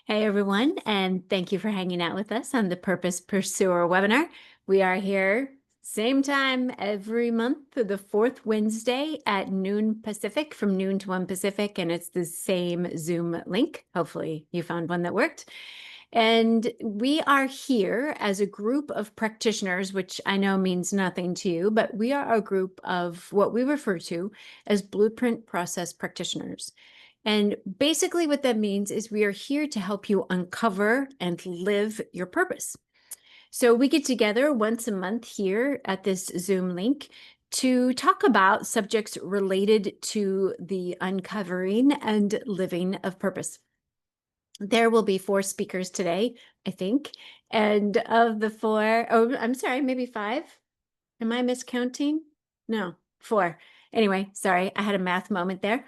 Hey everyone, and thank you for hanging out with us on the Purpose Pursuer webinar. We are here same time every month, the fourth Wednesday at noon Pacific, from noon to 1 Pacific, and it's the same Zoom link. Hopefully you found one that worked. And we are here as a group of practitioners, which I know means nothing to you, but we are a group of what we refer to as blueprint process practitioners. And basically what that means is we are here to help you uncover and live your purpose. So we get together once a month here at this Zoom link to talk about subjects related to the uncovering and living of purpose. There will be 4 speakers today, I think. And of the 4, oh, I'm sorry, maybe 5. Am I miscounting? No, 4. Anyway, sorry, I had a math moment there.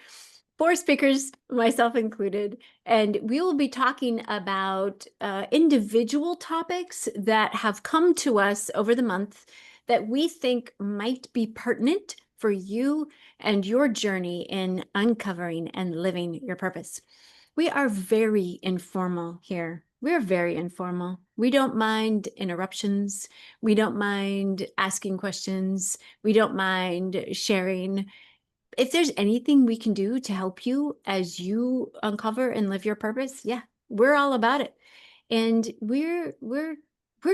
4 speakers, myself included, and we will be talking about individual topics that have come to us over the month that we think might be pertinent for you and your journey in uncovering and living your purpose. We are very informal here. We're very informal. We don't mind interruptions. We don't mind asking questions. We don't mind sharing. If there's anything we can do to help you as you uncover and live your purpose, yeah, we're all about it. And we're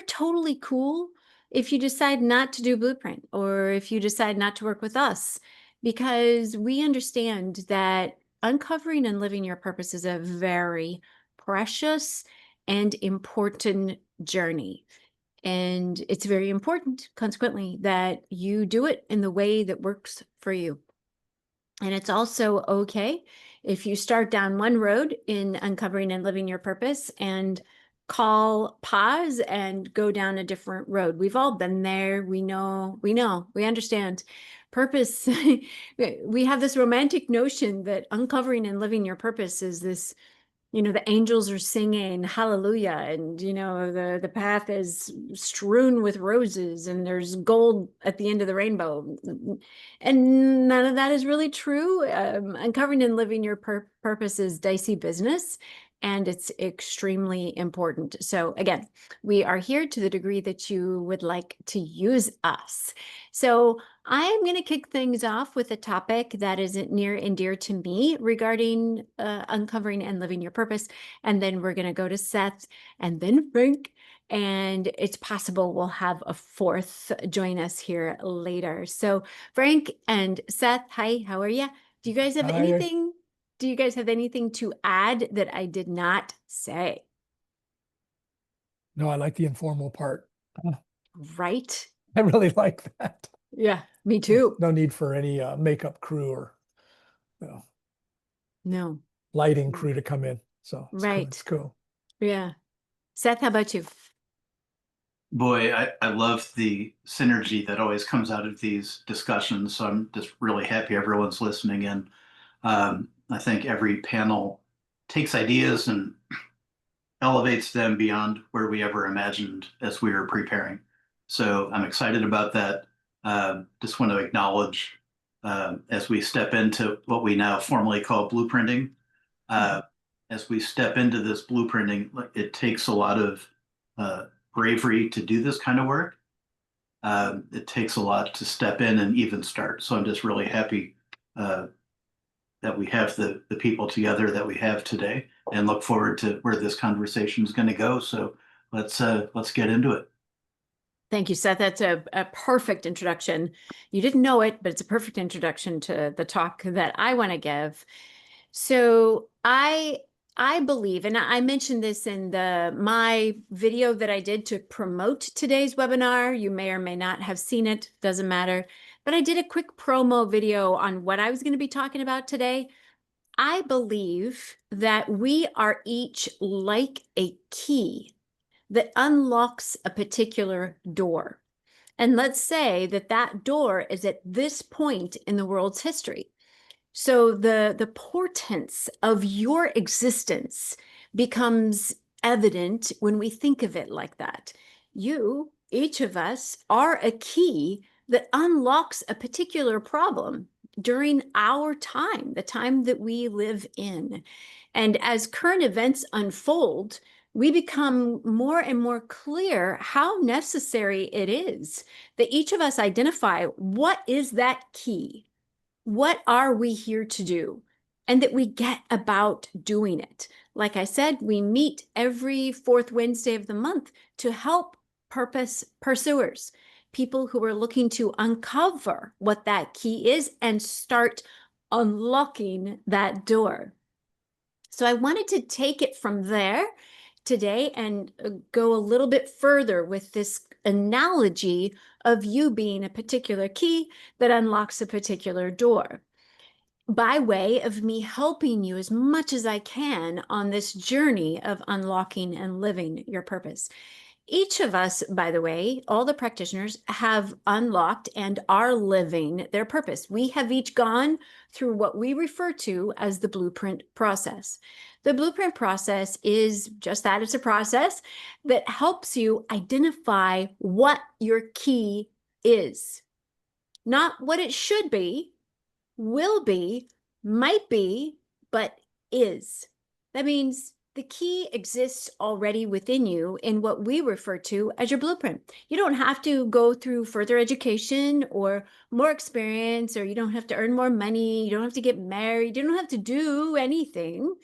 totally cool if you decide not to do Blueprint or if you decide not to work with us, because we understand that uncovering and living your purpose is a very precious and important journey. And it's very important, consequently, that you do it in the way that works for you. And it's also okay if you start down one road in uncovering and living your purpose and pause and go down a different road. We've all been there. We know, we understand. Purpose, we have this romantic notion that uncovering and living your purpose is this, the angels are singing hallelujah, and the path is strewn with roses and there's gold at the end of the rainbow, and none of that is really true. Uncovering and living your purpose is dicey business, and it's extremely important. So again, we are here to the degree that you would like to use us. So I am going to kick things off with a topic that is near and dear to me regarding uncovering and living your purpose. And then we're going to go to Seth and then Frank. And it's possible we'll have a 4th join us here later. So Frank and Seth, hi, how are you? Do you guys have anything? Do you guys have anything to add that I did not say? No, I like the informal part. Right? I really like that. Yeah, me too. No need for any makeup crew or No. lighting crew to come in. So it's cool. Right. It's cool. Yeah. Seth, how about you? Boy, I love the synergy that always comes out of these discussions. So I'm just really happy everyone's listening in. I think every panel takes ideas and elevates them beyond where we ever imagined as we were preparing. So I'm excited about that. Just want to acknowledge as we step into what we now formally call blueprinting. As we step into this blueprinting, it takes a lot of bravery to do this kind of work. It takes a lot to step in and even start. So I'm just really happy that we have the people together that we have today, and look forward to where this conversation is going to go. So let's get into it. Thank you, Seth. That's a perfect introduction. You didn't know it, but it's a perfect introduction to the talk that I want to give. So I believe, and I mentioned this in my video that I did to promote today's webinar. You may or may not have seen it, doesn't matter. But I did a quick promo video on what I was going to be talking about today. I believe that we are each like a key that unlocks a particular door. And let's say that that door is at this point in the world's history. So the portents of your existence becomes evident when we think of it like that. You, each of us, are a key that unlocks a particular problem. during our time, the time that we live in. And as current events unfold, we become more and more clear how necessary it is that each of us identify what is that key? What are we here to do? And that we get about doing it. Like I said, we meet every fourth Wednesday of the month to help purpose pursuers, people who are looking to uncover what that key is and start unlocking that door. So I wanted to take it from there today and go a little bit further with this analogy of you being a particular key that unlocks a particular door, by way of me helping you as much as I can on this journey of unlocking and living your purpose. Each of us, by the way, all the practitioners have unlocked and are living their purpose. We have each gone through what we refer to as the blueprint process. The blueprint process is just that. It's a process that helps you identify what your key is, not what it should be, will be, might be, but is. That means the key exists already within you in what we refer to as your blueprint. You don't have to go through further education or more experience, or you don't have to earn more money. You don't have to get married. You don't have to do anything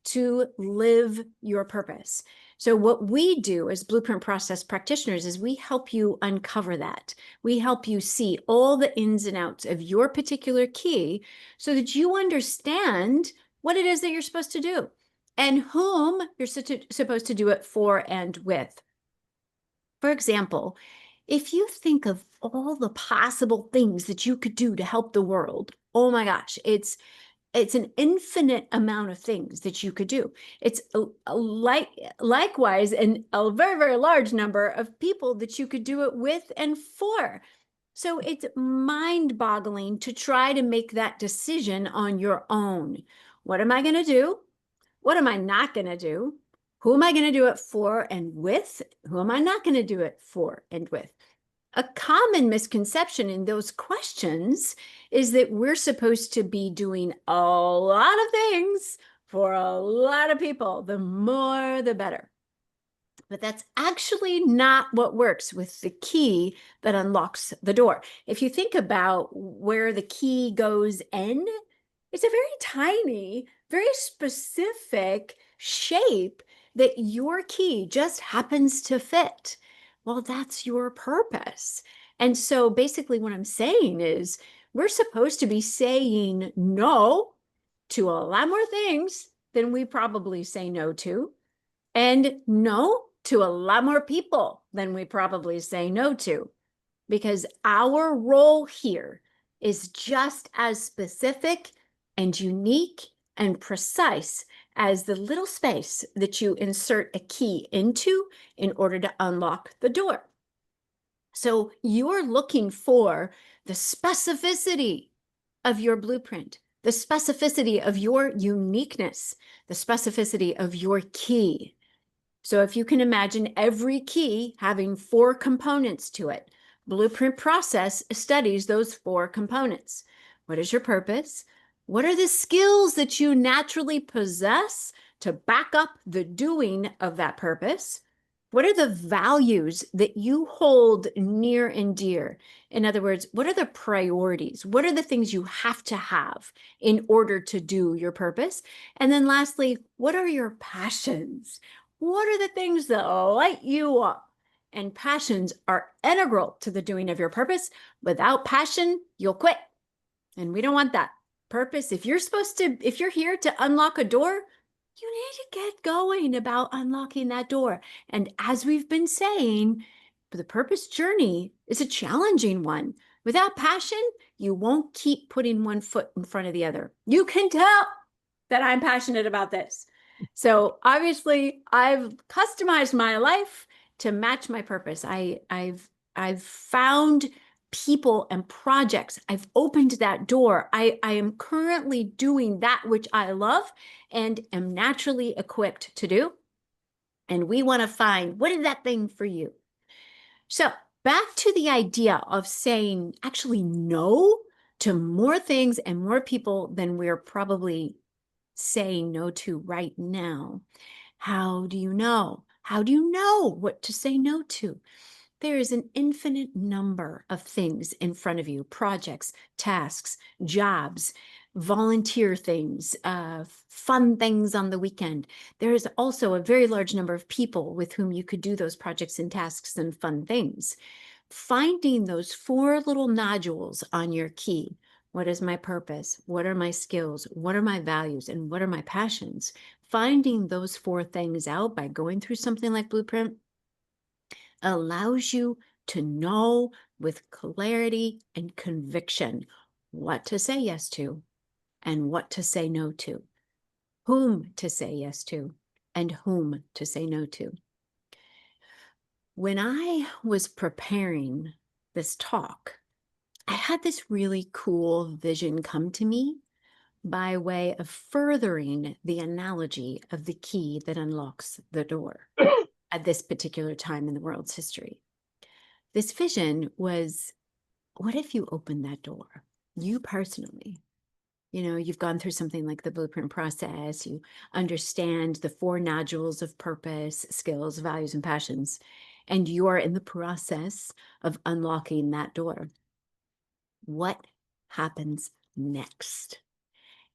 to live your purpose. So what we do as blueprint process practitioners is we help you uncover that. We help you see all the ins and outs of your particular key so that you understand what it is that you're supposed to do and whom you're supposed to do it for and with. For example, if you think of all the possible things that you could do to help the world, oh my gosh, it's an infinite amount of things that you could do. It's likewise a very, very large number of people that you could do it with and for. So it's mind-boggling to try to make that decision on your own. What am I going to do? What am I not going to do? Who am I going to do it for and with? Who am I not going to do it for and with? A common misconception in those questions is that we're supposed to be doing a lot of things for a lot of people. The more, the better. But that's actually not what works with the key that unlocks the door. If you think about where the key goes in, it's a very tiny, very specific shape that your key just happens to fit. Well, that's your purpose. And so basically what I'm saying is we're supposed to be saying no to a lot more things than we probably say no to, and no to a lot more people than we probably say no to, because our role here is just as specific and unique and precise as the little space that you insert a key into in order to unlock the door. So you're looking for the specificity of your blueprint, the specificity of your uniqueness, the specificity of your key. So if you can imagine every key having 4 components to it, blueprint process studies those 4 components. What is your purpose? What are the skills that you naturally possess to back up the doing of that purpose? What are the values that you hold near and dear? In other words, what are the priorities? What are the things you have to have in order to do your purpose? And then lastly, what are your passions? What are the things that light you up? And passions are integral to the doing of your purpose. Without passion, you'll quit. And we don't want that. Purpose, if you're here to unlock a door, you need to get going about unlocking that door. And as we've been saying, the purpose journey is a challenging one. Without passion, you won't keep putting one foot in front of the other. You can tell that I'm passionate about this. So obviously I've customized my life to match my purpose. I've found people and projects. I've opened that door. I am currently doing that which I love and am naturally equipped to do. And we want to find, what is that thing for you? So back to the idea of saying actually no to more things and more people than we're probably saying no to right now. How do you know? How do you know what to say no to? There is an infinite number of things in front of you, projects, tasks, jobs, volunteer things, fun things on the weekend. There is also a very large number of people with whom you could do those projects and tasks and fun things. Finding those 4 little nodules on your key. What is my purpose? What are my skills? What are my values? And what are my passions? Finding those 4 things out by going through something like Blueprint allows you to know with clarity and conviction what to say yes to and what to say no to, whom to say yes to and whom to say no to. When I was preparing this talk, I had this really cool vision come to me by way of furthering the analogy of the key that unlocks the door at this particular time in the world's history. This vision was, what if you open that door? You personally, you've gone through something like the Blueprint process, you understand the 4 nodules of purpose, skills, values, and passions, and you are in the process of unlocking that door. What happens next?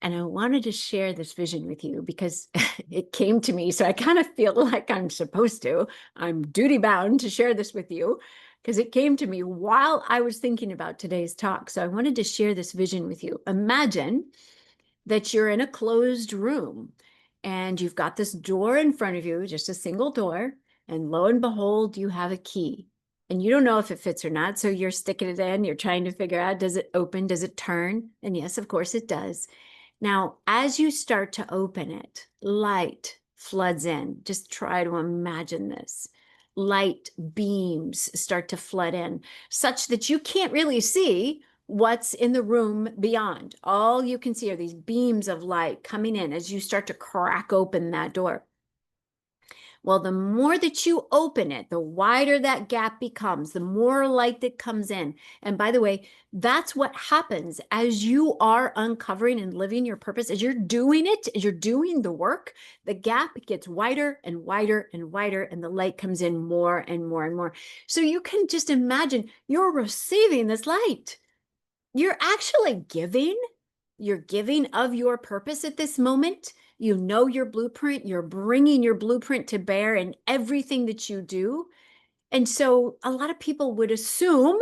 And I wanted to share this vision with you because it came to me. So I kind of feel like I'm supposed to. I'm duty bound to share this with you because it came to me while I was thinking about today's talk. So I wanted to share this vision with you. Imagine that you're in a closed room and you've got this door in front of you, just a single door. And lo and behold, you have a key. And you don't know if it fits or not. So you're sticking it in. You're trying to figure out, does it open? Does it turn? And yes, of course it does. Now, as you start to open it, light floods in. Just try to imagine this. Light beams start to flood in such that you can't really see what's in the room beyond. All you can see are these beams of light coming in as you start to crack open that door. Well, the more that you open it, the wider that gap becomes, the more light that comes in. And by the way, that's what happens as you are uncovering and living your purpose. As you're doing it, as you're doing the work, the gap gets wider and wider and wider, and the light comes in more and more and more. So you can just imagine you're receiving this light. You're actually giving. You're giving of your purpose at this moment. You know your blueprint. You're bringing your blueprint to bear in everything that you do. And so a lot of people would assume,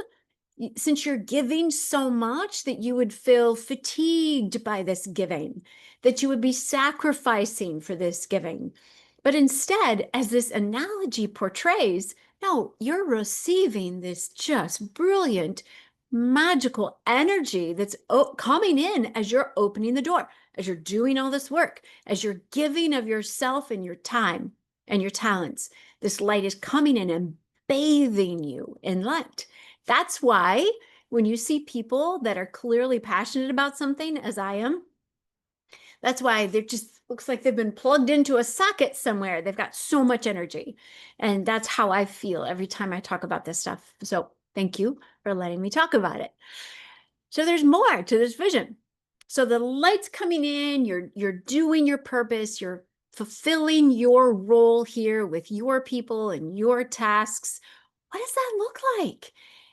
since you're giving so much, that you would feel fatigued by this giving, that you would be sacrificing for this giving. But instead, as this analogy portrays, no, you're receiving this just brilliant, magical energy that's coming in as you're opening the door, as you're doing all this work, as you're giving of yourself and your time and your talents. This light is coming in and bathing you in light. That's why when you see people that are clearly passionate about something, as I am, that's why they're just looks like they've been plugged into a socket somewhere. They've got so much energy. And that's how I feel every time I talk about this stuff. So thank you for letting me talk about it. So there's more to this vision. So the light's coming in, you're doing your purpose, you're fulfilling your role here with your people and your tasks. What does that look like?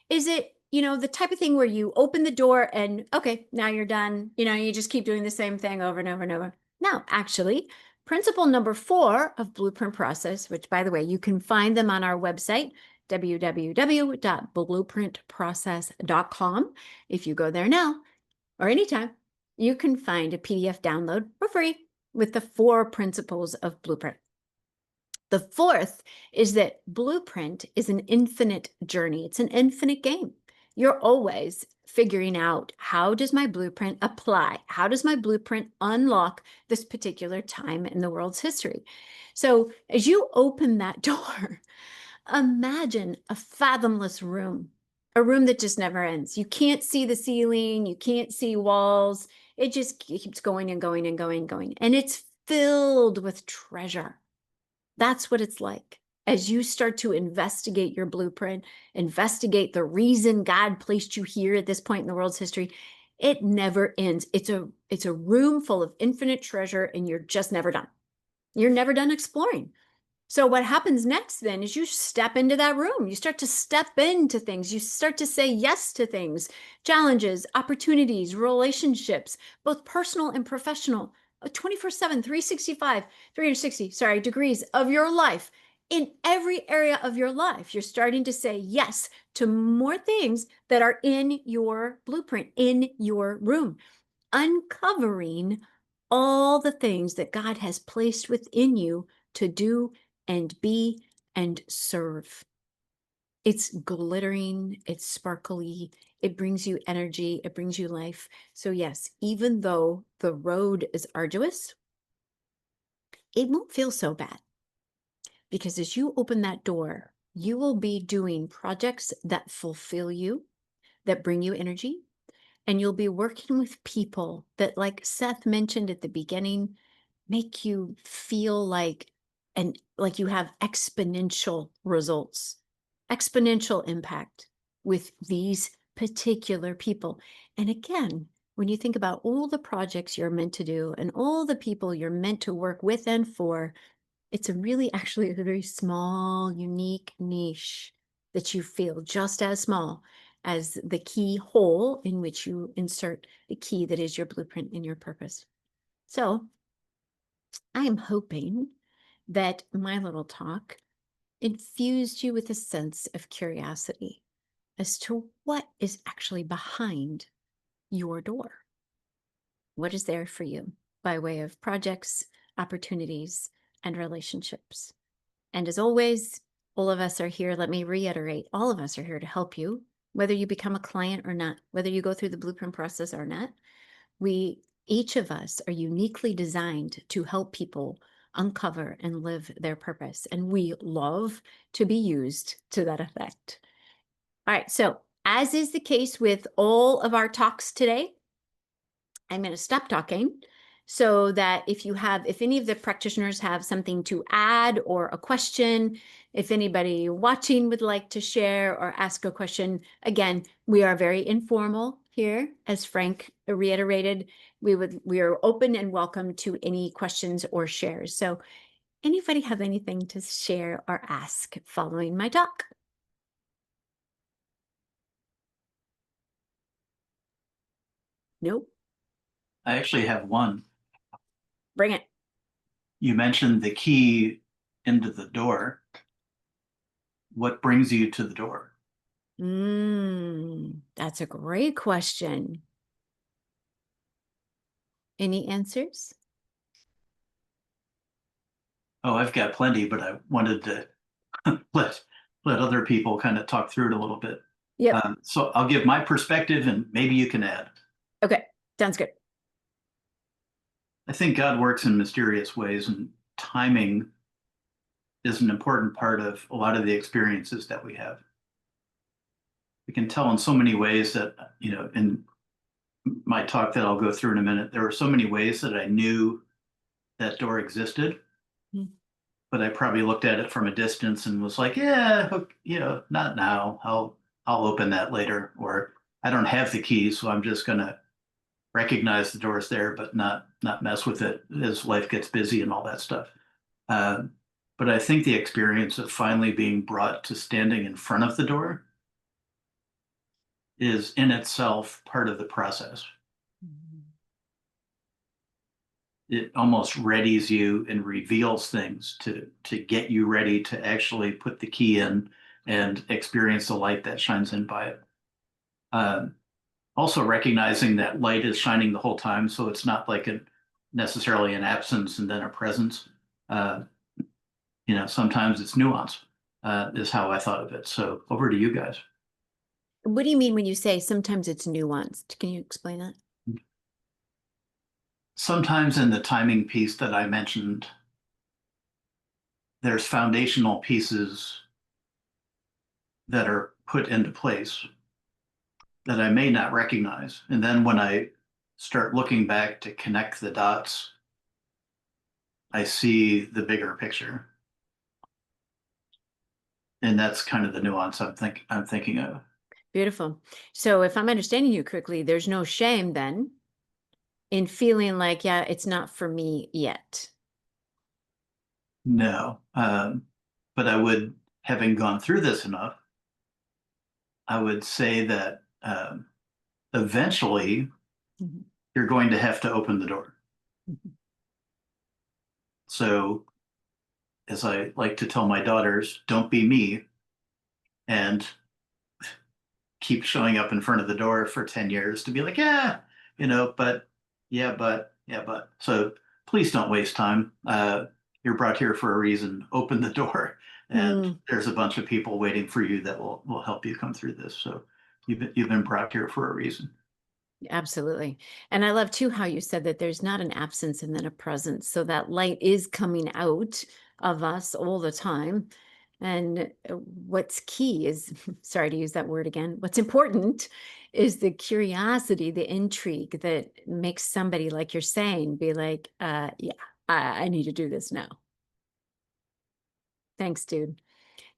Is it, the type of thing where you open the door and, okay, now you're done. You just keep doing the same thing over and over and over. No, actually, principle number 4 of Blueprint Process, which, by the way, you can find them on our website, www.blueprintprocess.com. If you go there now or anytime, you can find a PDF download for free with the 4 principles of Blueprint. The 4th is that Blueprint is an infinite journey. It's an infinite game. You're always figuring out, how does my blueprint apply? How does my blueprint unlock this particular time in the world's history? So as you open that door, imagine a fathomless room, a room that just never ends. You can't see the ceiling. You can't see walls. It just keeps going and going and going and going. And it's filled with treasure. That's what it's like. As you start to investigate your blueprint, investigate the reason God placed you here at this point in the world's history, It never ends. It's a room full of infinite treasure, and you're just never done. You're never done exploring. So what happens next then is you step into that room. You start to step into things. You start to say yes to things, challenges, opportunities, relationships, both personal and professional, 24/7, 365, 360, sorry, degrees of your life. In every area of your life, you're starting to say yes to more things that are in your blueprint, in your room, uncovering all the things that God has placed within you to do and be and serve. It's glittering, it's sparkly, it brings you energy, it brings you life. So, yes, even though the road is arduous, it won't feel so bad because as you open that door, you will be doing projects that fulfill you, that bring you energy, and you'll be working with people that, like Seth mentioned at the beginning, make you feel like you have exponential results, exponential impact with these particular people. And again, when you think about all the projects you're meant to do and all the people you're meant to work with and for, it's a really actually a very small, unique niche that you feel just as small as the key hole in which you insert the key that is your blueprint and your purpose. So I am hoping that my little talk infused you with a sense of curiosity as to what is actually behind your door. What is there for you by way of projects, opportunities, and relationships? And as always, all of us are here. Let me reiterate, all of us are here to help you, whether you become a client or not, whether you go through the blueprint process or not. Each of us are uniquely designed to help people uncover and live their purpose. And we love to be used to that effect. All right. So as is the case with all of our talks today, I'm going to stop talking so that if any of the practitioners have something to add or a question, if anybody watching would like to share or ask a question, again, we are very informal here. As Frank reiterated, we are open and welcome to any questions or shares. So anybody have anything to share or ask following my talk? Nope. I actually have one. Bring it. You mentioned the key into the door. What brings you to the door? That's a great question. Any answers? Oh, I've got plenty, but I wanted to let other people kind of talk through it a little bit. Yep. So I'll give my perspective and maybe you can add. Okay. Sounds good. I think God works in mysterious ways, and timing is an important part of a lot of the experiences that we have. We can tell in so many ways that, in my talk that I'll go through in a minute, there were so many ways that I knew that door existed, but I probably looked at it from a distance and was like, yeah, not now. I'll open that later, or I don't have the key, so I'm just gonna recognize the door's there, but not mess with it as life gets busy and all that stuff. But I think the experience of finally being brought to standing in front of the door is in itself part of the process. It almost readies you and reveals things to get you ready to actually put the key in and experience the light that shines in by it. Also recognizing that light is shining the whole time, so it's not like necessarily an absence and then a presence. Sometimes it's nuance, is how I thought of it. So over to you guys. What do you mean when you say sometimes it's nuanced? Can you explain that? Sometimes in the timing piece that I mentioned, there's foundational pieces that are put into place that I may not recognize. And then when I start looking back to connect the dots, I see the bigger picture. And that's kind of the nuance I'm thinking of. Beautiful. So if I'm understanding you correctly, there's no shame then in feeling like, yeah, it's not for me yet. No, but I would, having gone through this enough, I would say that eventually Mhm. you're going to have to open the door. Mhm. So, as I like to tell my daughters, don't be me and keep showing up in front of the door for 10 years to be like, yeah, but yeah, but. So please don't waste time. You're brought here for a reason. Open the door, and Mm. there's a bunch of people waiting for you that will help you come through this. So you've been brought here for a reason. Absolutely. And I love too how you said that there's not an absence and then a presence. So that light is coming out of us all the time. And what's key is, sorry to use that word again, what's important is the curiosity, the intrigue that makes somebody, like you're saying, be like, yeah, I need to do this now. Thanks, dude.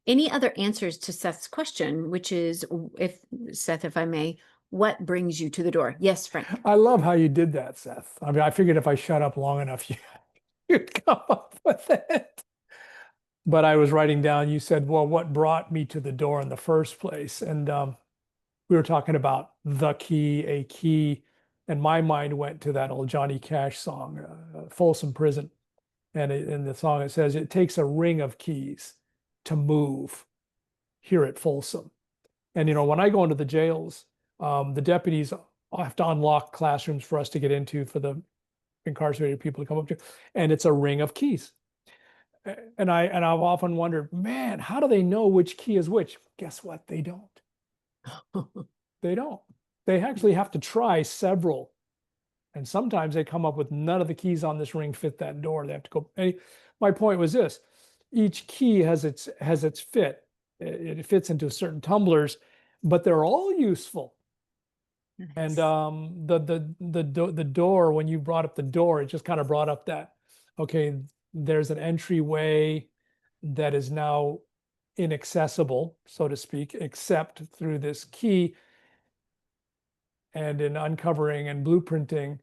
Any other answers to Seth's question, which is, if Seth, if I may, what brings you to the door? Yes, Frank. I love how you did that, Seth. I mean, I figured if I shut up long enough, you'd come up with it. But I was writing down, you said, well, what brought me to the door in the first place? And we were talking about the key, a key. And my mind went to that old Johnny Cash song, Folsom Prison. And in the song, it says, it takes a ring of keys to move here at Folsom. And, when I go into the jails, the deputies have to unlock classrooms for us to get into for the incarcerated people to come up to. And it's a ring of keys. And I've often wondered, man, how do they know which key is which? Guess what? They don't. They don't. They actually have to try several. And sometimes they come up with none of the keys on this ring fit that door. They have to go. My point was this: each key has its fit. It fits into certain tumblers, but they're all useful. And Nice. the door, when you brought up the door, it just kind of brought up that, okay, there's an entryway that is now inaccessible, so to speak, except through this key. And in uncovering and blueprinting,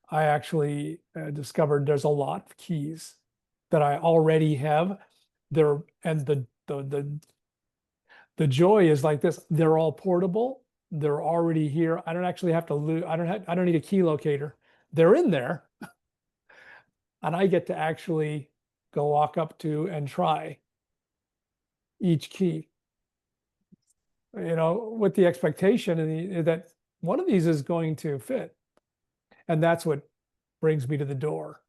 I actually discovered there's a lot of keys that I already have there. And the joy is like this: they're all portable. They're already here. I don't actually have to I don't need a key locator. They're in there, and I get to actually go walk up to and try each key, with the expectation that one of these is going to fit. And that's what brings me to the door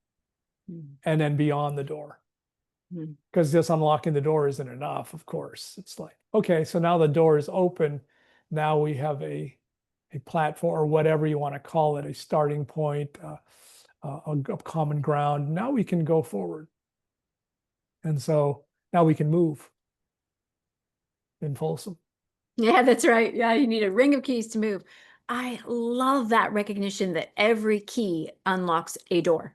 Mm. and then beyond the door. Mm. Because just unlocking the door isn't enough, of course. It's like, okay, so now the door is open. Now we have a platform, or whatever you want to call it, a starting point, a common ground. Now we can go forward. And so now we can move in Folsom. Yeah, that's right. Yeah, you need a ring of keys to move. I love that recognition that every key unlocks a door.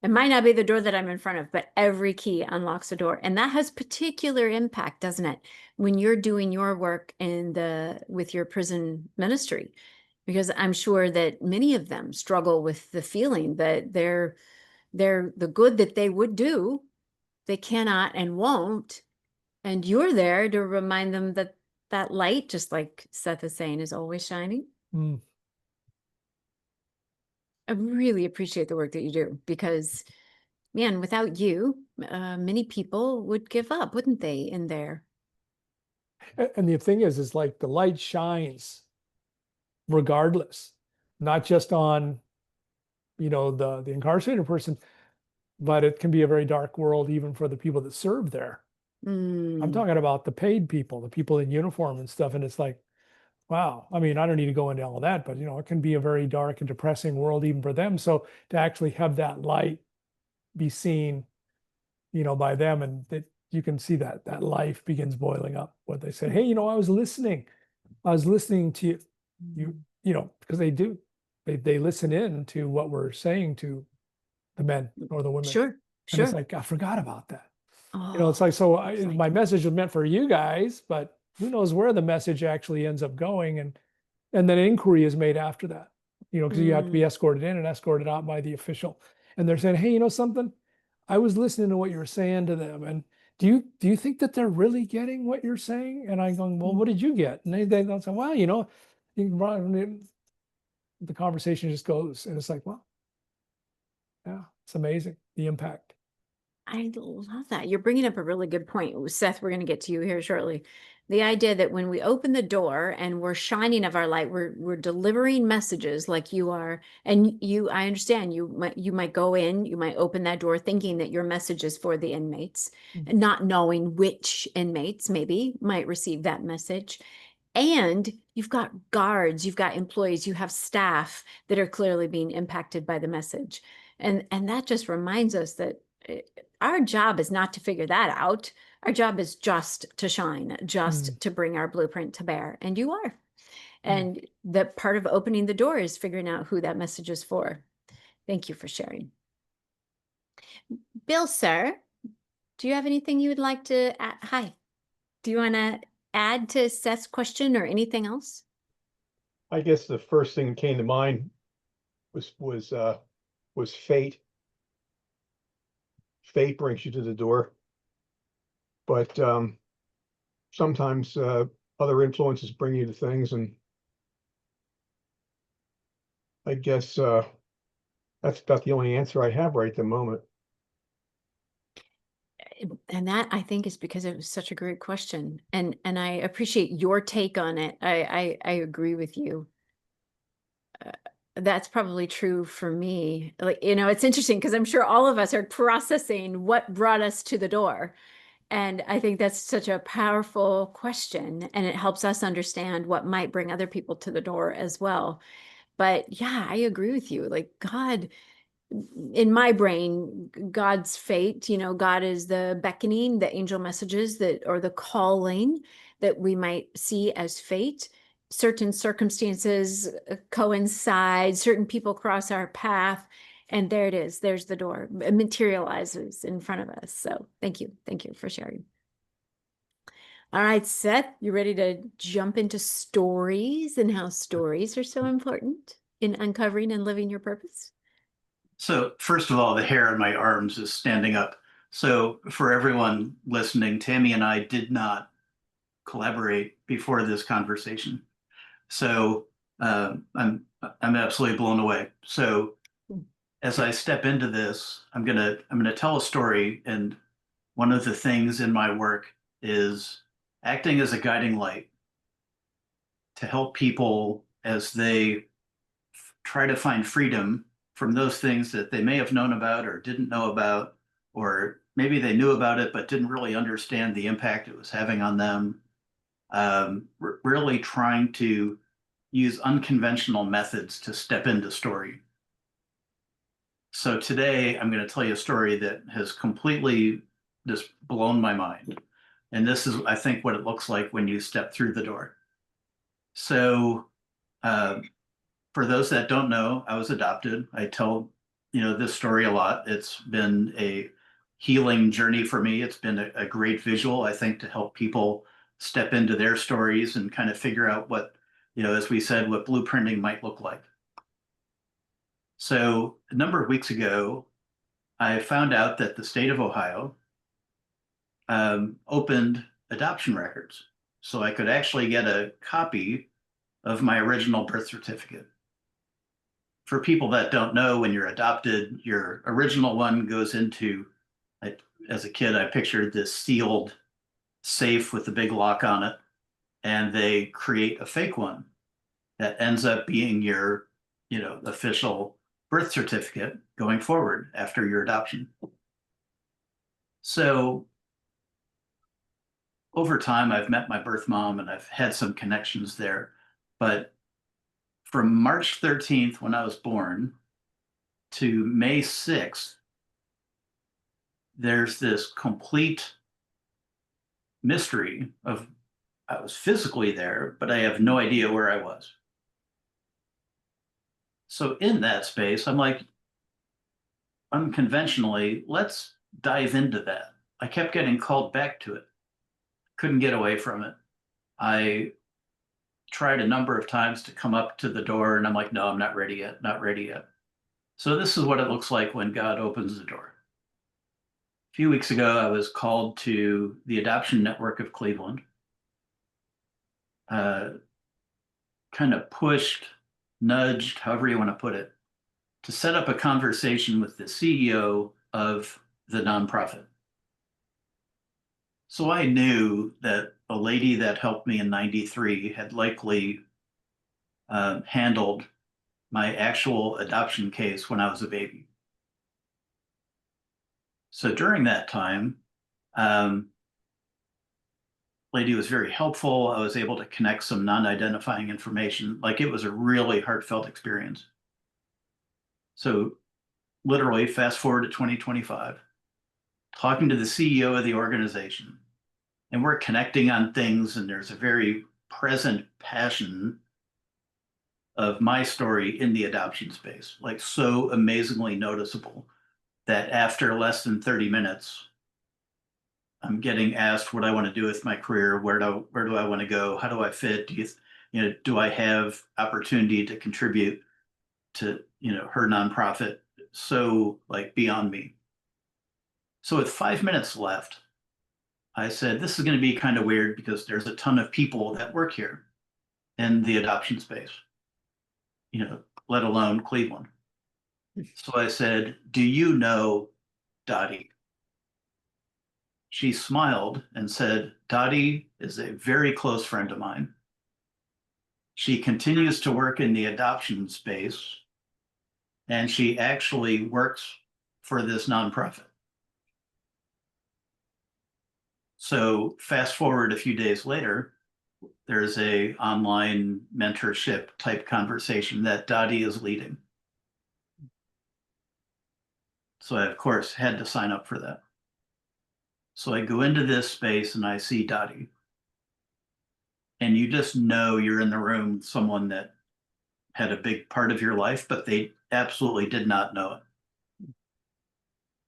It might not be the door that I'm in front of, but every key unlocks a door. And that has particular impact, doesn't it? When you're doing your work with your prison ministry, because I'm sure that many of them struggle with the feeling that they're the good that they would do, they cannot and won't. And you're there to remind them that that light, just like Seth is saying, is always shining. Mm. I really appreciate the work that you do because, man, without you, many people would give up, wouldn't they, in there? And the thing is like the light shines regardless, not just on, the incarcerated person, but it can be a very dark world even for the people that serve there. I'm Mm. talking about the paid people, the people in uniform and stuff. And it's like, wow. I mean, I don't need to go into all that, but it can be a very dark and depressing world even for them. So to actually have that light be seen, by them, and that you can see that life begins boiling up. What they say, hey, I was listening. I was listening to because they do. They listen in to what we're saying to the men or the women. Sure, And it's sure. like, I forgot about that. It's Oh, like, so it's like, my message was meant for you guys, but who knows where the message actually ends up going, and then inquiry is made after that, because you have to be escorted in and escorted out by the official, and they're saying, hey, something, I was listening to what you were saying to them, and do you think that they're really getting what you're saying? And I'm going, well, what did you get? And they'll say, well, the conversation just goes, and it's like, well, yeah, it's amazing the impact. I love that. You're bringing up a really good point. Seth, we're going to get to you here shortly. The idea that when we open the door and we're shining of our light, we're delivering messages like you are. And I understand you might go in, you might open that door thinking that your message is for the inmates, and not knowing which inmates maybe might receive that message. And you've got guards, you've got employees, you have staff that are clearly being impacted by the message. And that just reminds us that our job is not to figure that out. Our job is just to shine, just to bring our blueprint to bear. And you are. And the part of opening the door is figuring out who that message is for. Thank you for sharing. Bill, sir, do you have anything you would like to add? Hi. Do you want to add to Seth's question or anything else? I guess the first thing that came to mind was fate. Fate brings you to the door, but sometimes other influences bring you to things, and I guess that's about the only answer I have right at the moment. And that, I think, is because it was such a great question, and I appreciate your take on it. I agree with you. That's probably true for me. Like, it's interesting because I'm sure all of us are processing what brought us to the door. And I think that's such a powerful question, and it helps us understand what might bring other people to the door as well. But yeah, I agree with you. Like, God, in my brain, God's fate, God is the beckoning, the angel messages or the calling that we might see as fate. Certain circumstances coincide, certain people cross our path, and there it is. There's the door. It materializes in front of us. So thank you. Thank you for sharing. All right, Seth, you ready to jump into stories and how stories are so important in uncovering and living your purpose? So first of all, the hair on my arms is standing up. So for everyone listening, Tammy and I did not collaborate before this conversation. So I'm absolutely blown away. So as I step into this, I'm gonna tell a story, and one of the things in my work is acting as a guiding light to help people as they try to find freedom from those things that they may have known about or didn't know about, or maybe they knew about it but didn't really understand the impact it was having on them. Really trying to use unconventional methods to step into story. So today I'm going to tell you a story that has completely just blown my mind. And this is, I think, what it looks like when you step through the door. So for those that don't know, I was adopted. I tell, this story a lot. It's been a healing journey for me. It's been a great visual, I think, to help people step into their stories and kind of figure out what, as we said, what blueprinting might look like. So a number of weeks ago, I found out that the state of Ohio opened adoption records. So I could actually get a copy of my original birth certificate. For people that don't know, when you're adopted, your original one goes into, as a kid, I pictured this sealed safe with a big lock on it, and they create a fake one that ends up being your, official birth certificate going forward after your adoption. So over time, I've met my birth mom and I've had some connections there. But from March 13th, when I was born, to May 6th, there's this complete mystery of I was physically there, but I have no idea where I was. So in that space, I'm like, unconventionally, let's dive into that. I kept getting called back to it. Couldn't get away from it. I tried a number of times to come up to the door, and I'm like, no, I'm not ready yet, not ready yet. So this is what it looks like when God opens the door. A few weeks ago, I was called to the Adoption Network of Cleveland, kind of pushed, nudged, however you want to put it, to set up a conversation with the CEO of the nonprofit. So I knew that a lady that helped me in '93 had likely handled my actual adoption case when I was a baby. So during that time, lady was very helpful. I was able to connect some non-identifying information. Like, it was a really heartfelt experience. So literally fast forward to 2025, talking to the CEO of the organization, and we're connecting on things, and there's a very present passion of my story in the adoption space, like so amazingly noticeable that after less than 30 minutes, I'm getting asked what I want to do with my career, where do I want to go, how do I fit, do I have opportunity to contribute to her nonprofit, so like beyond me. So with 5 minutes left, I said, this is going to be kind of weird because there's a ton of people that work here in the adoption space, let alone Cleveland. So I said, do you know Dottie? She smiled and said, Dottie is a very close friend of mine. She continues to work in the adoption space, and she actually works for this nonprofit. So fast forward a few days later, there's a online mentorship type conversation that Dottie is leading. So I, of course, had to sign up for that. So I go into this space and I see Dottie. And you just know you're in the room with someone that had a big part of your life, but they absolutely did not know it.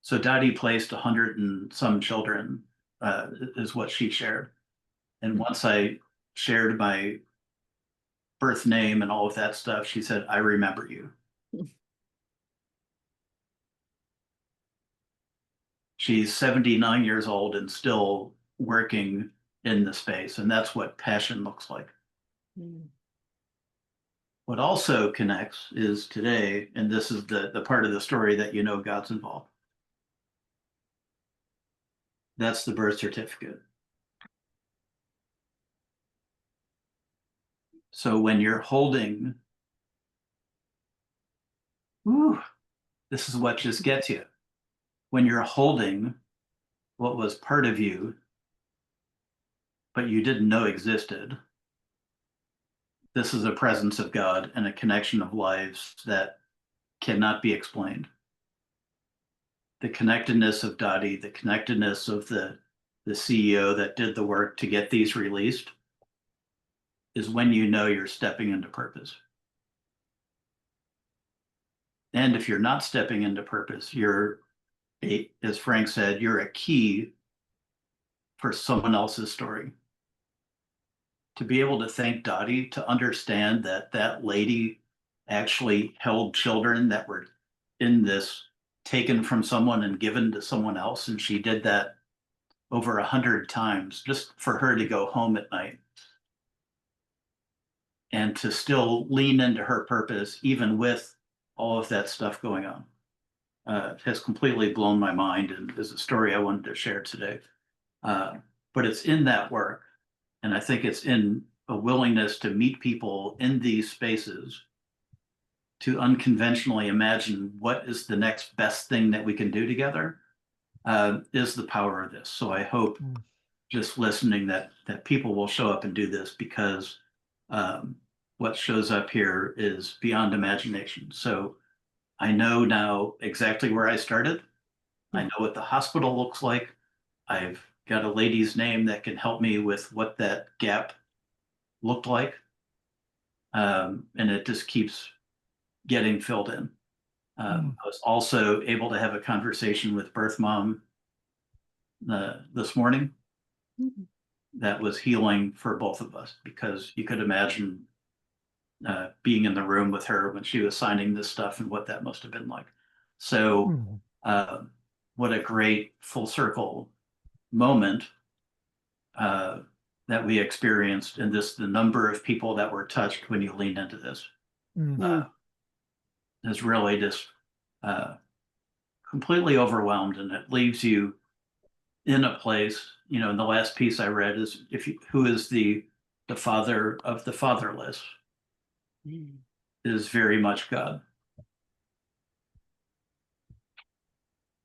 So Dottie placed 100 and some children, is what she shared. And once I shared my birth name and all of that stuff, she said, I remember you. She's 79 years old and still working in the space. And that's what passion looks like. Mm. What also connects is today, and this is the part of the story that God's involved. That's the birth certificate. So when you're holding, this is what just gets you. When you're holding what was part of you, but you didn't know existed, this is a presence of God and a connection of lives that cannot be explained. The connectedness of Dottie, the connectedness of the CEO that did the work to get these released, is when you know you're stepping into purpose. And if you're not stepping into purpose, as Frank said, you're a key for someone else's story. To be able to thank Dottie, to understand that that lady actually held children that were in this, taken from someone and given to someone else. And she did that over 100 times just for her to go home at night. And to still lean into her purpose, even with all of that stuff going on, has completely blown my mind, and is a story I wanted to share today. But it's in that work, and I think it's in a willingness to meet people in these spaces, to unconventionally imagine what is the next best thing that we can do together, is the power of this. So I hope just listening that people will show up and do this, because what shows up here is beyond imagination. So I know now exactly where I started. I know what the hospital looks like. I've got a lady's name that can help me with what that gap looked like. And it just keeps getting filled in. I was also able to have a conversation with birth mom this morning. that was healing for both of us, because you could imagine being in the room with her when she was signing this stuff and what that must have been like. So what a great full circle moment that we experienced, and the number of people that were touched when you leaned into this is really just completely overwhelmed, and it leaves you in a place, you know, in the last piece I read is who is the father of the fatherless is very much God.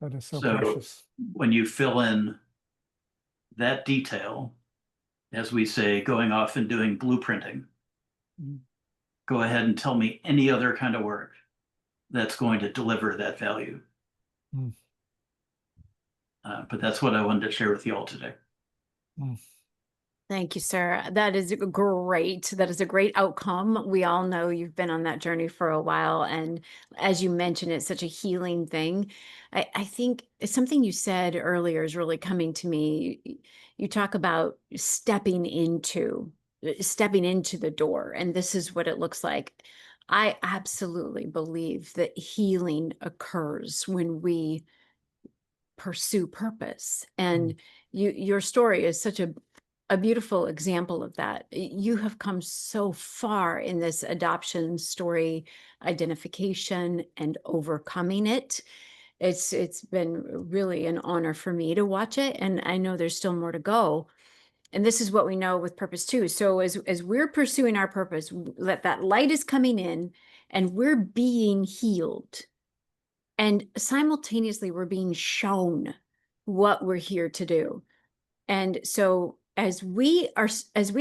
That is so So precious. when you fill in that detail, as we say, going off and doing blueprinting, go ahead and tell me any other kind of work that's going to deliver that value. But that's what I wanted to share with you all today. Thank you, sir. That is great. That is a great outcome. We all know you've been on that journey for a while. And as you mentioned, it's such a healing thing. I think something you said earlier is really coming to me. You talk about stepping into the door, and this is what it looks like. I absolutely believe that healing occurs when we pursue purpose. And your story is such a beautiful example of that. You have come so far in this adoption story identification and overcoming it. It's been really an honor for me to watch it, and I know there's still more to go. And this is what we know with purpose too. So as we're pursuing our purpose, that light is coming in and we're being healed. And simultaneously, we're being shown what we're here to do. And so as we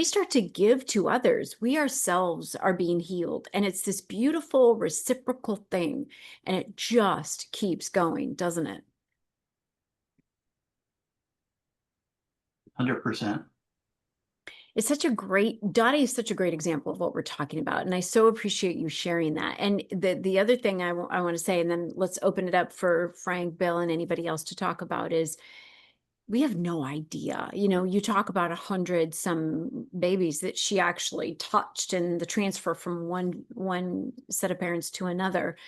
start to give to others, we ourselves are being healed. And it's this beautiful reciprocal thing. And it just keeps going, doesn't it? 100%. It's such a great, Dottie is such a great example of what we're talking about. And I so appreciate you sharing that. And the other thing I want to say, and then let's open it up for Frank, Bill, and anybody else to talk about, is we have no idea. You know, you talk about 100 some babies that she actually touched, and the transfer from one set of parents to another.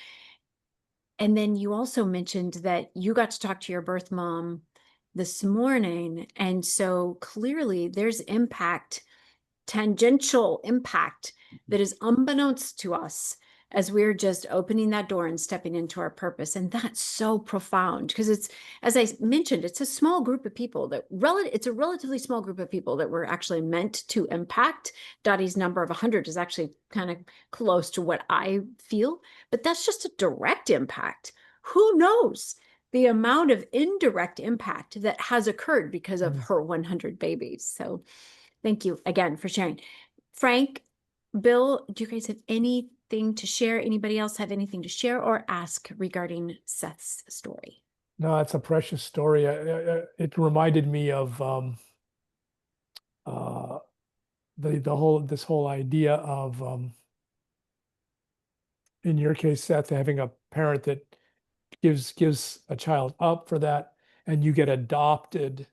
And then you also mentioned that you got to talk to your birth mom this morning. And so clearly there's impact, tangential impact that is unbeknownst to us as we're just opening that door and stepping into our purpose. And that's so profound, because it's, as I mentioned, it's a small group of people it's a relatively small group of people that we're actually meant to impact. Dottie's number of 100 is actually kind of close to what I feel, but that's just a direct impact. Who knows the amount of indirect impact that has occurred because of her 100 babies. So thank you again for sharing. Frank, Bill, do you guys have anything to share? Anybody else have anything to share or ask regarding Seth's story? No, it's a precious story. It reminded me of this whole idea of, in your case, Seth, having a parent that gives a child up for that, and you get adopted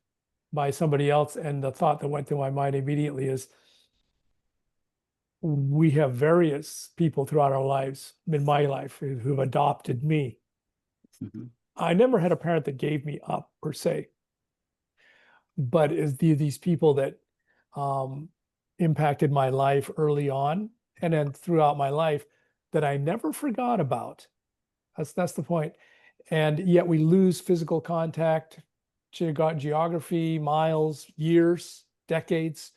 by somebody else. And the thought that went through my mind immediately is, we have various people throughout our lives, in my life, who've adopted me. I never had a parent that gave me up per se, but is these people that impacted my life early on and then throughout my life that I never forgot about. That's the point. And yet we lose physical contact, geography, miles, years, decades,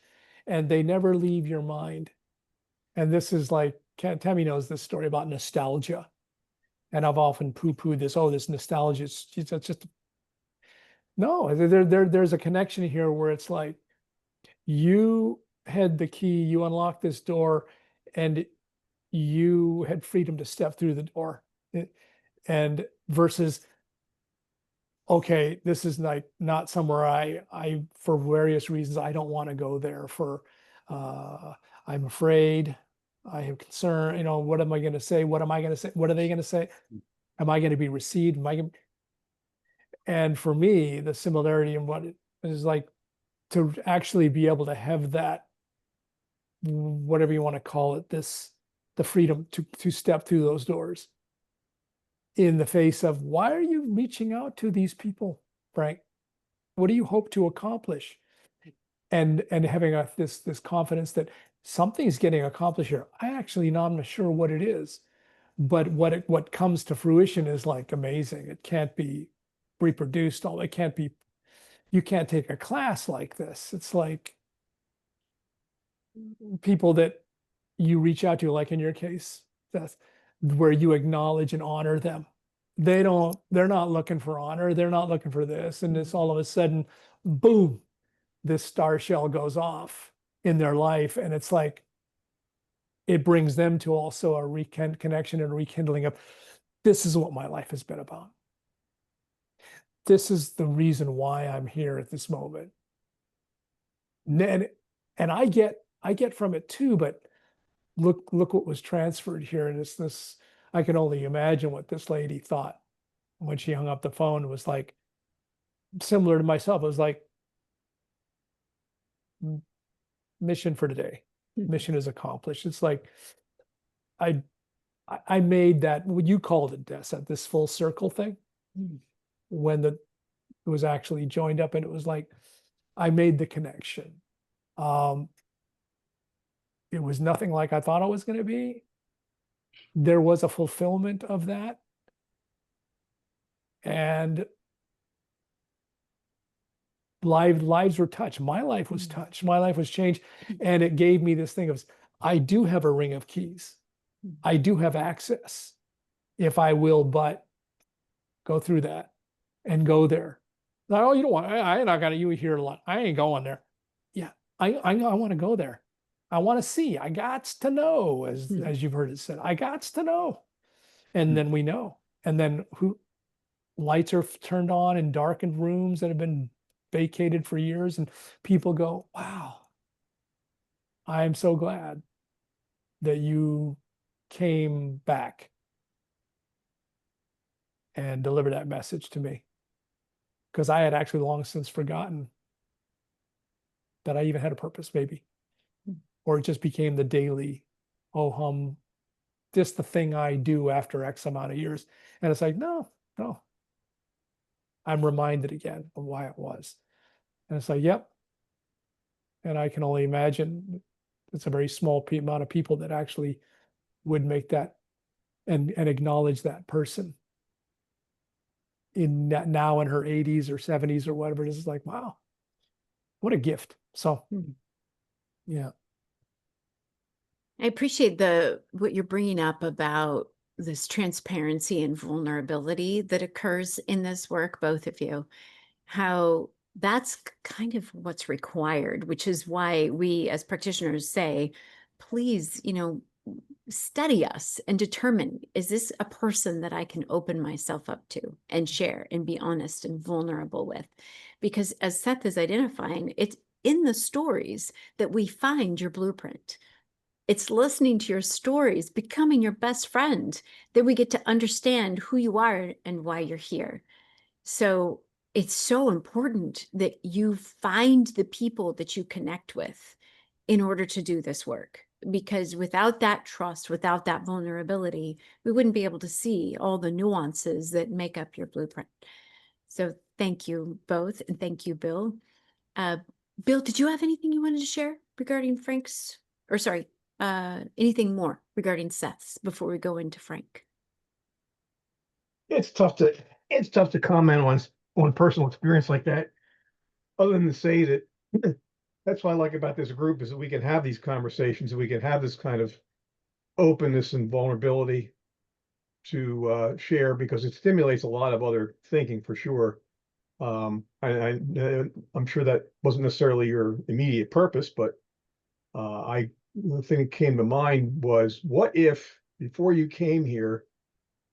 and they never leave your mind. And this is like, Tammy knows this story about nostalgia. And I've often poo-pooed this, this nostalgia, it's just, no, there's a connection here where it's like, you had the key, you unlocked this door, and you had freedom to step through the door. And versus, okay, this is like not somewhere I for various reasons, I don't want to go there I'm afraid, I have concern, what am I going to say? What am I going to say? What are they going to say? Am I going to be received? And for me, the similarity in what it is like to actually be able to have that, whatever you want to call it, the freedom to step through those doors in the face of, why are you reaching out to these people, Frank? What do you hope to accomplish? And having this confidence that something's getting accomplished here. I'm not sure what it is, but what comes to fruition is like amazing. It can't be reproduced. It can't be. You can't take a class like this. It's like people that you reach out to, like in your case, Seth, where you acknowledge and honor them. They're not looking for honor. They're not looking for this. And it's all of a sudden, boom, this star shell goes off in their life. And it's like, it brings them to also a connection and rekindling of, this is what my life has been about. This is the reason why I'm here at this moment. And I get from it too, but look what was transferred here. And it's this, I can only imagine what this lady thought when she hung up the phone. It was like, similar to myself. It was like, mission for today. Mission is accomplished. It's like, I made that, what you called it, Des, this full circle thing, when it was actually joined up, and it was like, I made the connection. It was nothing like I thought it was going to be. There was a fulfillment of that. And lives were touched. My life was touched. My life was changed. And it gave me this thing of, I do have a ring of keys. I do have access if I will, but go through that and go there. Like, oh, you don't want, I ain't not gonna, you hear a lot. I ain't going there. Yeah, I want to go there. I want to see. I got to know, as you've heard it said. I got to know. And then we know. And then lights are turned on in darkened rooms that have been vacated for years, and people go, wow, I'm so glad that you came back and delivered that message to me, because I had actually long since forgotten that I even had a purpose, maybe, or it just became the daily ho-hum, just the thing I do after X amount of years. And it's like, no, I'm reminded again of why it was. And it's like, yep. And I can only imagine it's a very small amount of people that actually would make that and acknowledge that person in that, now in her 80s or 70s or whatever it is. It's like, wow, what a gift. So, yeah. I appreciate what you're bringing up about this transparency and vulnerability that occurs in this work, both of you, how that's kind of what's required, which is why we as practitioners say, please, study us and determine, is this a person that I can open myself up to and share and be honest and vulnerable with? Because as Seth is identifying, it's in the stories that we find your blueprint. It's listening to your stories, becoming your best friend, that we get to understand who you are and why you're here. So it's so important that you find the people that you connect with in order to do this work. Because without that trust, without that vulnerability, we wouldn't be able to see all the nuances that make up your blueprint. So thank you both. And thank you, Bill. Bill, did you have anything you wanted to share regarding Frank's, or sorry, anything more regarding Seth's before we go into Frank? It's tough to comment on personal experience like that, other than to say that that's what I like about this group, is that we can have these conversations, and we can have this kind of openness and vulnerability to share, because it stimulates a lot of other thinking for sure. I'm sure that wasn't necessarily your immediate purpose, but the thing that came to mind was, what if before you came here,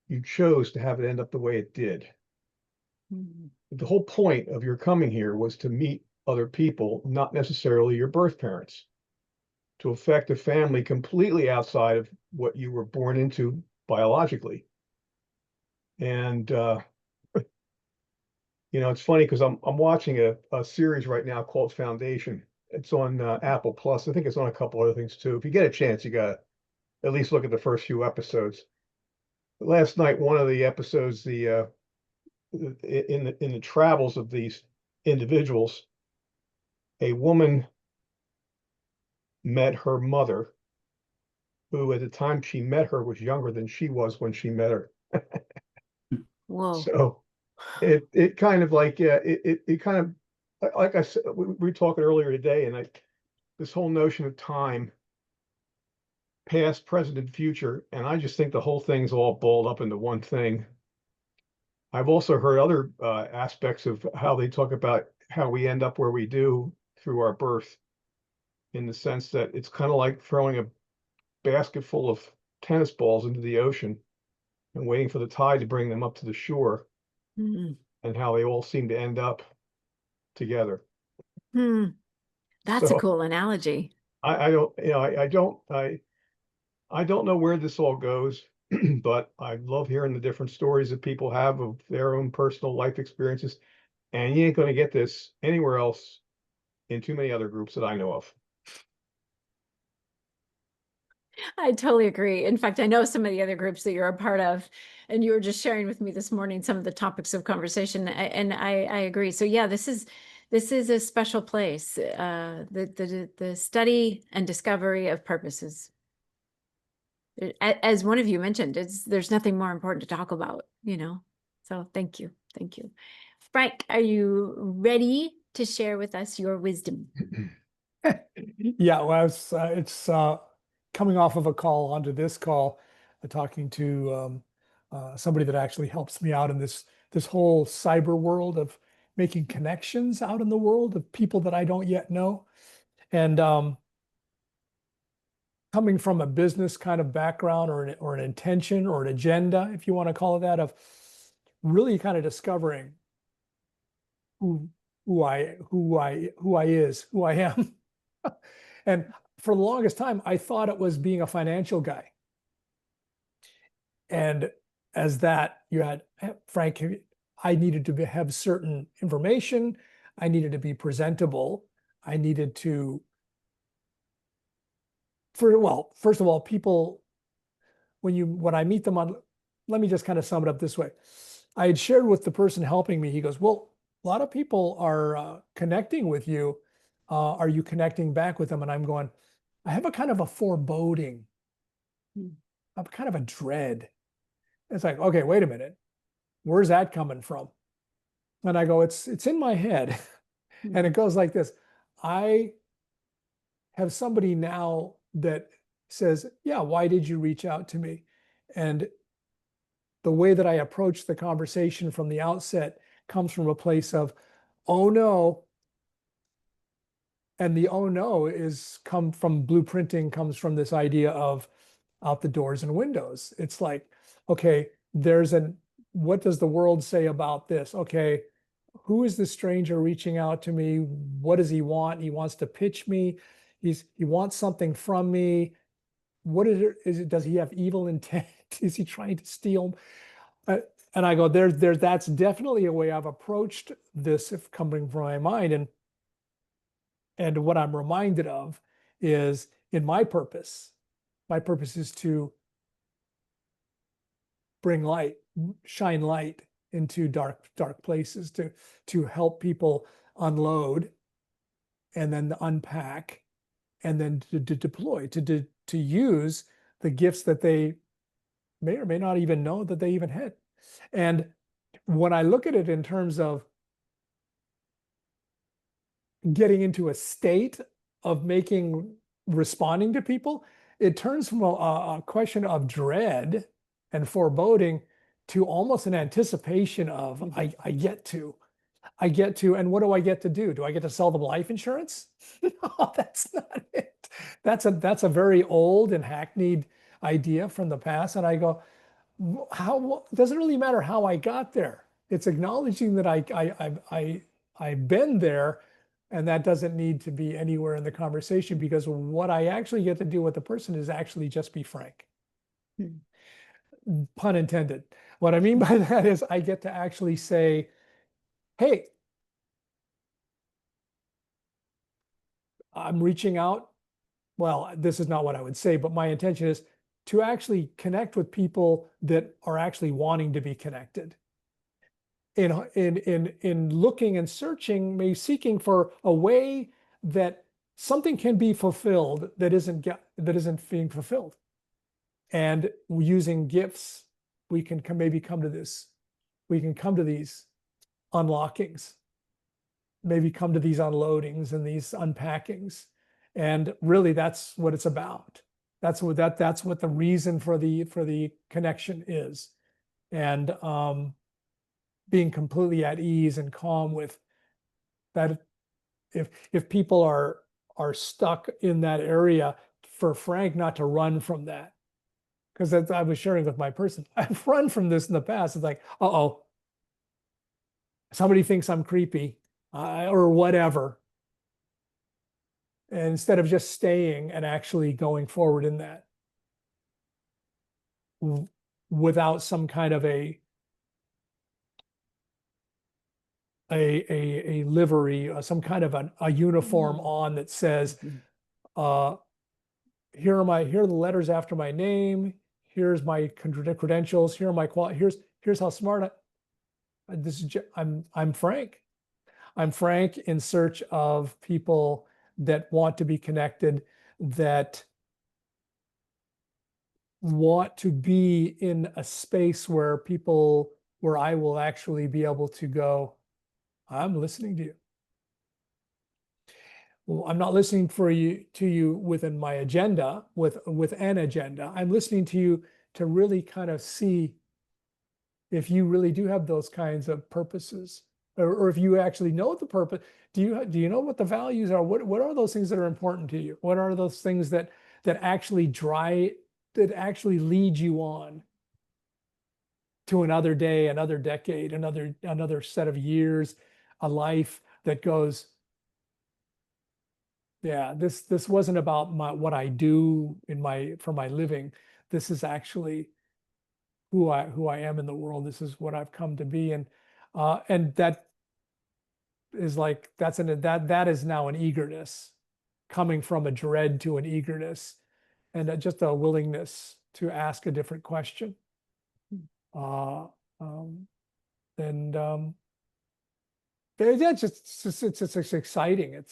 you chose to have it end up the way it did? The whole point of your coming here was to meet other people, not necessarily your birth parents, to affect a family completely outside of what you were born into biologically. And You know, it's funny because I'm watching a series right now called Foundation. It's on Apple Plus. I think it's on a couple other things too. If you get a chance, you got to at least look at the first few episodes. Last night, one of the episodes, in the travels of these individuals, a woman met her mother, who at the time she met her was younger than she was when she met her. Whoa. So it kind of like it kind of like I said, we were talking earlier today, and this whole notion of time, past, present, and future, and I just think the whole thing's all balled up into one thing. I've also heard other aspects of how they talk about how we end up where we do through our birth, in the sense that it's kind of like throwing a basket full of tennis balls into the ocean and waiting for the tide to bring them up to the shore, Hmm. and how they all seem to end up together. Hmm. That's a So cool analogy. I don't, you know, I don't know where this all goes, but I love hearing the different stories that people have of their own personal life experiences. And you ain't going to get this anywhere else in too many other groups that I know of. I totally agree. In fact, I know some of the other groups that you're a part of, and you were just sharing with me this morning some of the topics of conversation, and I agree. So yeah, this is a special place. The study and discovery of purposes. As one of you mentioned, there's nothing more important to talk about, you know. So thank you, thank you, Frank. Are you ready to share with us your wisdom? Yeah, well, it's coming off of a call onto this call, talking to somebody that actually helps me out in this whole cyber world of making connections out in the world of people that I don't yet know. And coming from a business kind of background, or an intention or an agenda, if you want to call it that, of really kind of discovering who who I am. And for the longest time, I thought it was being a financial guy. And as that, you had, Frank, I needed to have certain information. I needed to be presentable. I needed to, first of all, people, when I meet them on, let me just kind of sum it up this way. I had shared with the person helping me, he goes, well, a lot of people are connecting with you. Are you connecting back with them? And I'm going, I have a kind of a foreboding, a kind of a dread. It's like, okay, wait a minute. Where's that coming from? And I go, it's in my head. And it goes like this. I have somebody now that says, yeah, why did you reach out to me? And the way that I approach the conversation from the outset comes from a place of, oh no. And the oh no is come from blueprinting, comes from this idea of out the doors and windows. It's like, okay, what does the world say about this? Okay, who is the stranger reaching out to me? What does he want? He wants to pitch me. He wants something from me. What is it? Does he have evil intent? Is he trying to steal? And I go, that's definitely a way I've approached this, if coming from my mind. And what I'm reminded of is in my purpose is to bring light, shine light into dark places, to help people unload and then unpack and then to deploy, to use the gifts that they may or may not even know that they even had. And when I look at it in terms of getting into a state of responding to people, it turns from a question of dread and foreboding to almost an anticipation of, I get to, and what do I get to do? Do I get to sell them life insurance? No, that's not it. That's a very old and hackneyed idea from the past. And I go, how it doesn't really matter how I got there. It's acknowledging that I've been there, and that doesn't need to be anywhere in the conversation, because what I actually get to do with the person is actually just be frank. Pun intended. What I mean by that is I get to actually say, hey, I'm reaching out. Well, this is not what I would say, but my intention is to actually connect with people that are actually wanting to be connected. In looking and searching, maybe seeking for a way that something can be fulfilled that isn't being fulfilled. And using gifts, we can maybe come to this. We can come to these unlockings, maybe come to these unloadings and these unpackings. And really that's what it's about. That's what the reason for the connection is. And being completely at ease and calm with that. If people are stuck in that area, for Frank not to run from that. Because I was sharing with my person, I've run from this in the past. It's like, uh-oh, somebody thinks I'm creepy or whatever. And instead of just staying and actually going forward in that without some kind of a livery, or some kind of a uniform on that says, here are the letters after my name. Here's my credentials. Here are my here's how smart I'm Frank. I'm Frank in search of people that want to be connected, that want to be in a space where I will actually be able to go, I'm listening to you. Well, I'm not listening to you within my agenda, with an agenda. I'm listening to you to really kind of see if you really do have those kinds of purposes, or if you actually know the purpose. Do you know what the values are? What are those things that are important to you? What are those things that actually lead you on to another day, another decade, another set of years, a life that goes, yeah, this wasn't about what I do for my living. This is actually who I am in the world. This is what I've come to be. And that is like, that is now an eagerness, coming from a dread to an eagerness, and just a willingness to ask a different question. And yeah, it's exciting.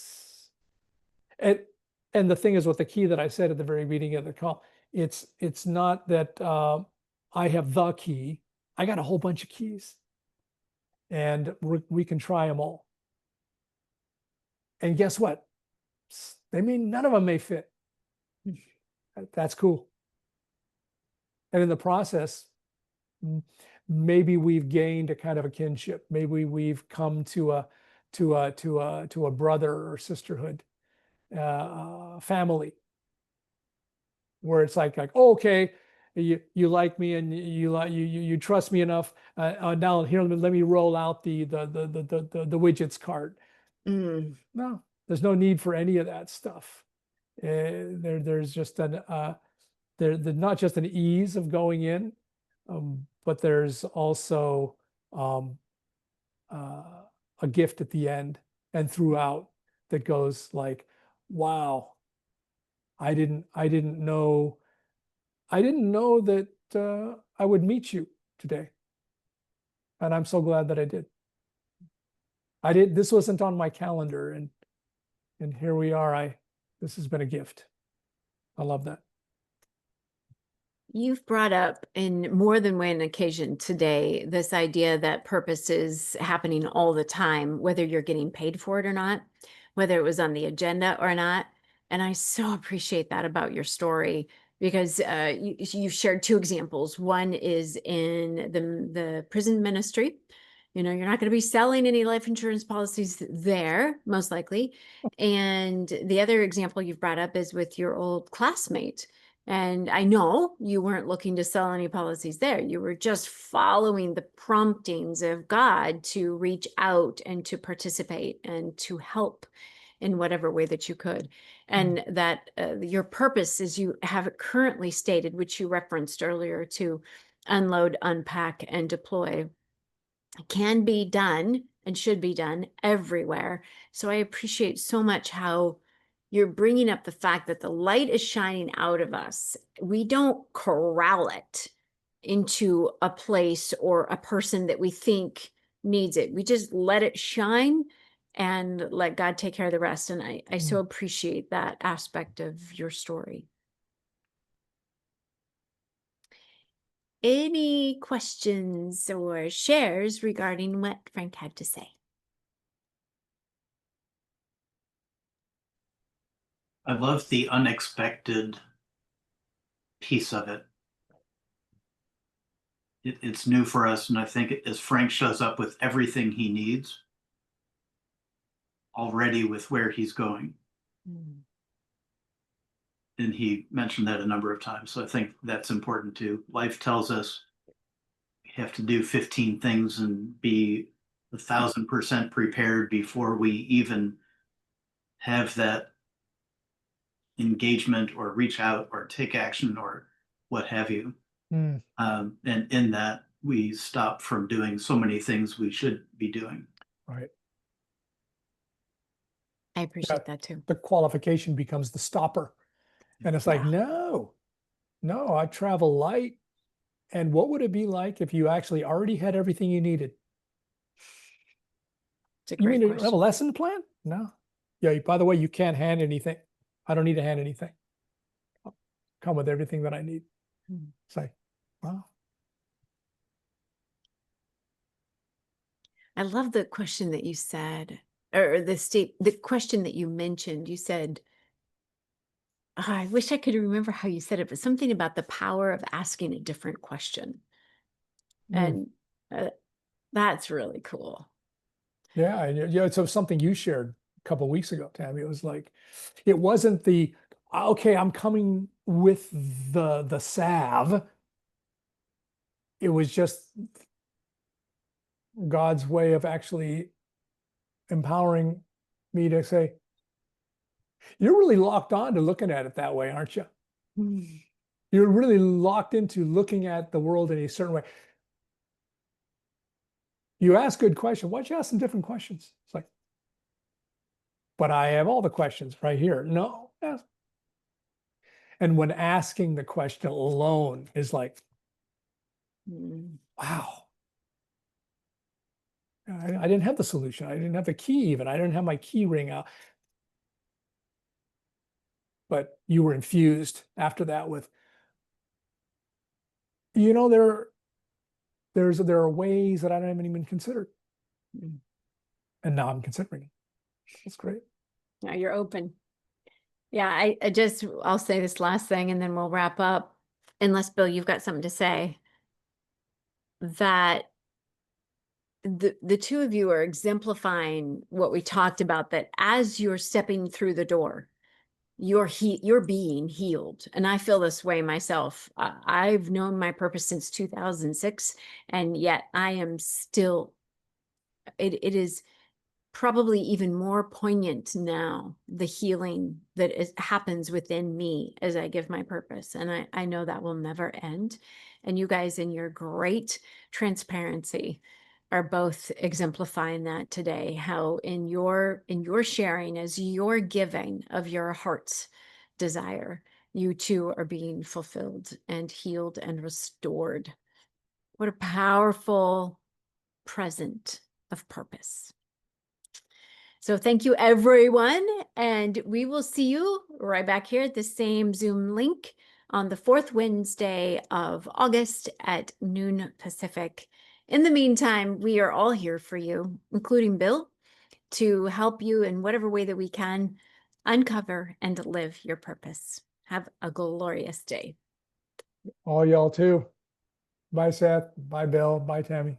And the thing is, with the key that I said at the very beginning of the call, it's not that I have the key. I got a whole bunch of keys, and we can try them all. And guess what? None of them may fit. That's cool. And in the process, maybe we've gained a kind of a kinship. Maybe we've come to a brother or sisterhood, family, where it's like, oh, okay, you like me and you trust me enough. Now here, let me roll out the widgets cart. No, there's no need for any of that stuff. There's just not just an ease of going in, but there's also a gift at the end and throughout that goes like, wow, I didn't know that I would meet you today. And I'm so glad that I did. This wasn't on my calendar, and here we are. This has been a gift. I love that. You've brought up in more than one occasion today this idea that purpose is happening all the time, whether you're getting paid for it or not, whether it was on the agenda or not. And I so appreciate that about your story, because you shared two examples. One is in the prison ministry. You're not going to be selling any life insurance policies there, most likely. And the other example you've brought up is with your old classmate. And I know you weren't looking to sell any policies there. You were just following the promptings of God to reach out and to participate and to help in whatever way that you could. And that your purpose, as you have it currently stated, which you referenced earlier, to unload, unpack, and deploy, can be done and should be done everywhere. So I appreciate so much how you're bringing up the fact that the light is shining out of us. We don't corral it into a place or a person that we think needs it. We just let it shine and let God take care of the rest. And I so appreciate that aspect of your story. Any questions or shares regarding what Frank had to say? I love the unexpected piece of it. It's new for us, and I think as Frank shows up with everything he needs already with where he's going, and he mentioned that a number of times, so I think that's important too. Life tells us we have to do 15 things and be 1,000% prepared before we even have that engagement or reach out or take action or what have you. And in that, we stop from doing so many things we should be doing. Right. I appreciate that too. The qualification becomes the stopper. And it's like, no, I travel light. And what would it be like if you actually already had everything you needed? It's a You great mean to have a question. lesson plan? No. Yeah, by the way, you can't hand anything. I don't need to hand anything. I'll come with everything that I need. It's like, wow. I love the question that you said, or the question that you mentioned. You said, oh, I wish I could remember how you said it, but something about the power of asking a different question. And that's really cool. Yeah, yeah. So something you shared a couple of weeks ago, Tammy. It was like, it wasn't the okay, I'm coming with the salve. It was just God's way of actually empowering me to say, you're really locked on to looking at it that way, aren't you? You're really locked into looking at the world in a certain way. You ask good questions. Why don't you ask some different questions? It's like, but I have all the questions right here. No. Yes. And when asking the question alone is like, wow. I didn't have the solution. I didn't have the key even. I didn't have my key ring out. But you were infused after that with, there are ways that I haven't even considered. And now I'm considering it. That's great. Now you're open. Yeah, I'll say this last thing and then we'll wrap up. Unless, Bill, you've got something to say. That the two of you are exemplifying what we talked about, that as you're stepping through the door, you're being healed. And I feel this way myself. I've known my purpose since 2006, and yet I am still, it is probably even more poignant now, the healing that happens within me as I give my purpose. And I know that will never end. And you guys, in your great transparency, are both exemplifying that today, how in your sharing, as your giving of your heart's desire, you too are being fulfilled and healed and restored. What a powerful present of purpose. So thank you, everyone. And we will see you right back here at the same Zoom link on the 4th Wednesday of August at noon Pacific. In the meantime, we are all here for you, including Bill, to help you in whatever way that we can uncover and live your purpose. Have a glorious day. All y'all too. Bye, Seth. Bye, Bill. Bye, Tammy.